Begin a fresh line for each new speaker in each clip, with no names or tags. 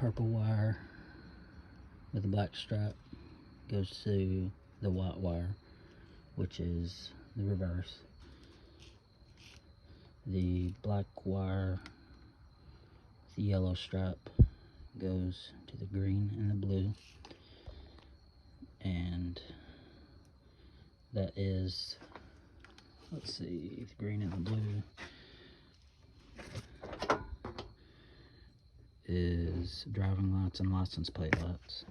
purple wire with a black stripe goes to the white wire, which is the reverse. The black wire with the yellow stripe goes to the green and the blue, and that is, let's see, the green and the blue is driving lights and license plate lights.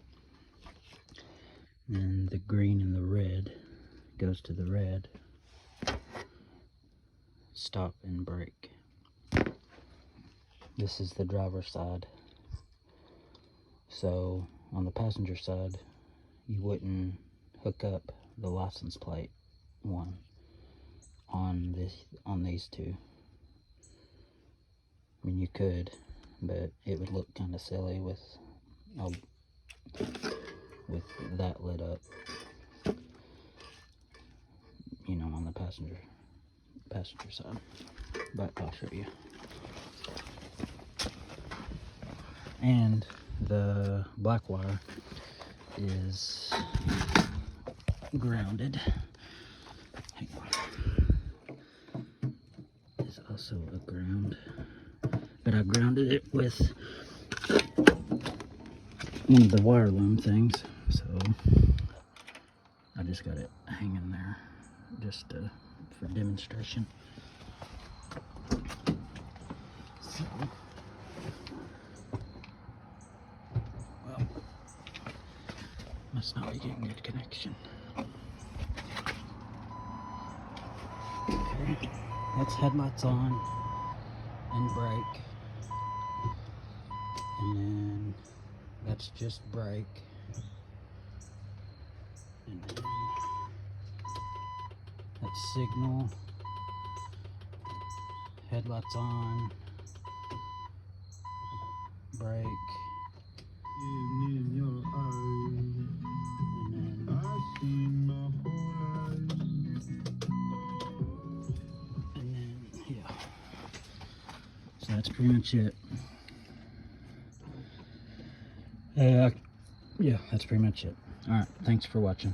And the green and the red goes to the red, stop and brake. This is the driver's side. So on the passenger side, you wouldn't hook up the license plate one on these two. I mean, you could, but it would look kind of silly with that lit up, you know, on the passenger side. But I'll show you. And the black wire is grounded. Hang on. There's also a ground, but I grounded it with one of the wire loom things, so I just got it hanging there just for demonstration. So, well, must not be getting good connection. Okay, that's headlights on and brake, and then that's just brake, and then that's signal, headlights on, brake, and then yeah. So that's pretty much it. Yeah, that's pretty much it. Alright, thanks for watching.